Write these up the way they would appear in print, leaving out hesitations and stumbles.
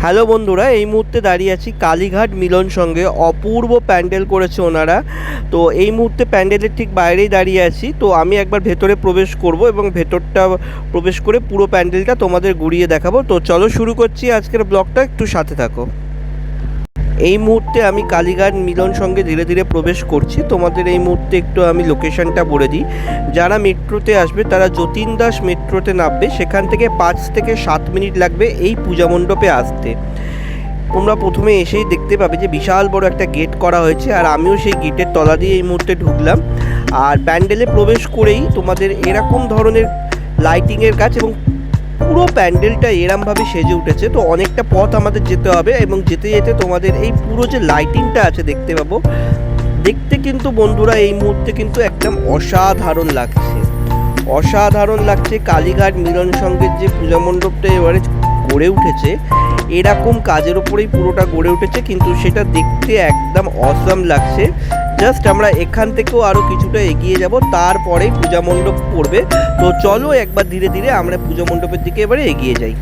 Hello বন্ধুরা, এই মুহূর্তে দাঁড়িয়ে আছি কালীঘাট মিলন সঙ্গে। অপূর্ব প্যান্ডেল করেছে ওনারা। তো এই মুহূর্তে প্যান্ডেলের ঠিক বাইরেই দাঁড়িয়ে আছি। তো আমি একবার ভেতরে প্রবেশ করব এবং ভেতরটা প্রবেশ করে পুরো প্যান্ডেলটা তোমাদের ঘুরিয়ে দেখাবো। তো চলো শুরু করছি আজকের ব্লগটা, একটু সাথে থাকো। এই মুহূর্তে আমি কালীঘাট মিলন সঙ্গে ধীরে ধীরে প্রবেশ করছি। তোমাদের এই মুহূর্তে একটু আমি লোকেশনটা বলে দিই। যারা মেট্রোতে আসবে তারা যতীন দাস মেট্রোতে নামবে। সেখান থেকে 5 থেকে 7 মিনিট লাগবে এই পূজা মণ্ডপে আসতে। তোমরা প্রথমে এসেই দেখতে পাবে যে বিশাল বড় একটা গেট করা হয়েছে, আর আমিও সেই গেটের তলা দিয়ে এই মুহূর্তে ঢুকলাম। আর প্যান্ডেলে প্রবেশ করেই তোমাদের এরকম ধরনের লাইটিংয়ের কাজ, এবং পুরো প্যান্ডেলটা এরমভাবে সেজে উঠেছে। তো অনেকটা পথ আমাদের যেতে হবে, এবং যেতে যেতে তোমাদের এই পুরো যে লাইটিংটা আছে দেখতে পাবো। দেখতে কিন্তু বন্ধুরা এই মুহূর্তে কিন্তু একদম অসাধারণ লাগছে, অসাধারণ লাগছে। কালীঘাট মিলন সংঘের যে পূজা মণ্ডপটা এবারে গড়ে উঠেছে, এরকম কাজের ওপরেই পুরোটা গড়ে উঠেছে, কিন্তু সেটা দেখতে একদম অসাম লাগছে। জাস্ট আমরা এখান থেকেও আরও কিছুটা এগিয়ে যাব, তারপরেই পূজা মণ্ডপ পড়বে। তো চলো একবার ধীরে ধীরে আমরা পূজা মণ্ডপের দিকে এবারে এগিয়ে যাই।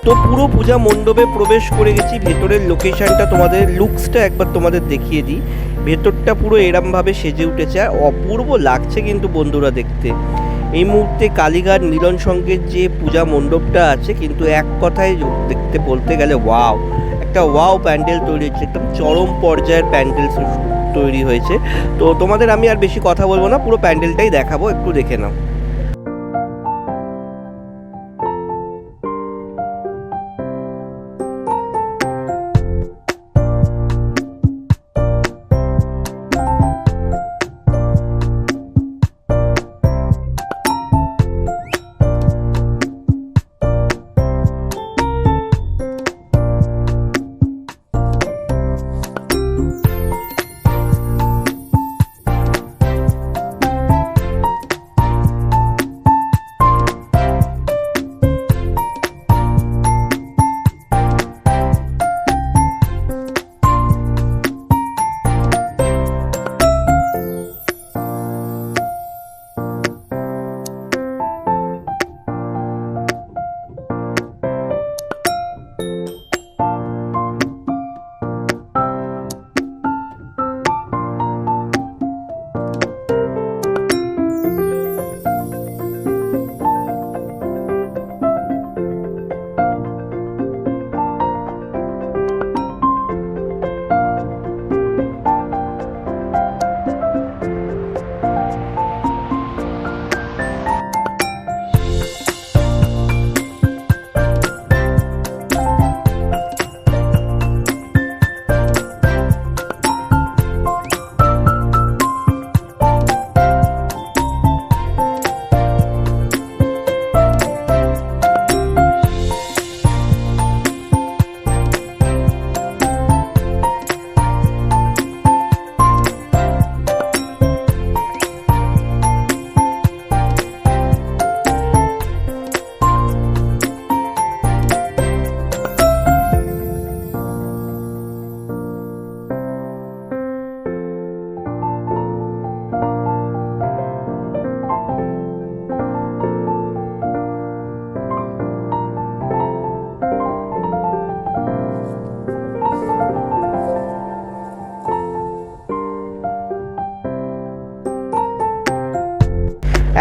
তো পুরো পূজা মণ্ডপে প্রবেশ করে গেছি। ভেতরের লোকেশনটা, তোমাদের লুকসটা একবার তোমাদের দেখিয়ে দিই। ভেতরটা পুরো এরমভাবে সেজে উঠেছে, আর অপূর্ব লাগছে কিন্তু বন্ধুরা দেখতে। এই মুহূর্তে কালীঘাট মিলন সংঘের যে পূজা মণ্ডপটা আছে, কিন্তু এক কথায় দেখতে বলতে গেলে ওয়াও, একটা ওয়াও প্যান্ডেল তৈরি হয়েছে, একদম চরম পর্যায়ের প্যান্ডেল তৈরি হয়েছে। তো তোমাদের আমি আর বেশি কথা বলবো না, পুরো প্যান্ডেলটাই দেখাবো, একটু দেখে নাও।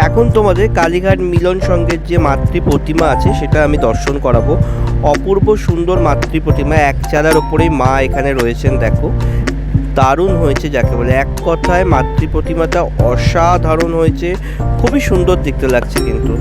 এখন তোমাদের কালীঘাট মিলন সংঘের যে মাতৃ প্রতিমা আছে সেটা আমি দর্শন করাবো। অপূর্ব সুন্দর মাতৃ প্রতিমা, এক চালার ওপরেই মা এখানে রয়েছেন। দেখো দারুণ হয়েছে যাকে বলে, এক কথায় মাতৃ প্রতিমাটা অসাধারণ হয়েছে, খুবই সুন্দর দেখতে লাগছে কিন্তু।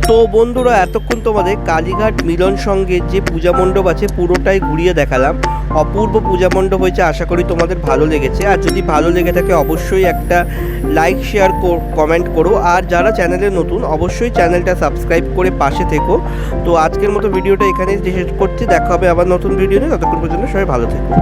তো বন্ধুরা, এতক্ষণ তোমাদের কালীঘাট মিলন সংঘের যে পূজা মণ্ডপ আছে পুরোটাই ঘুরিয়ে দেখালাম। অপূর্ব পূজা মণ্ডপ হয়েছে, আশা করি তোমাদের ভালো লেগেছে। আর যদি ভালো লেগে থাকে অবশ্যই একটা লাইক, শেয়ার, কমেন্ট করো। আর যারা চ্যানেলে নতুন অবশ্যই চ্যানেলটা সাবস্ক্রাইব করে পাশে থেকো। তো আজকের মতো ভিডিওটা এখানেই শেষ করছি, দেখা হবে আবার নতুন ভিডিও নিয়ে। ততক্ষণ পর্যন্ত সবাই ভালো থেকো।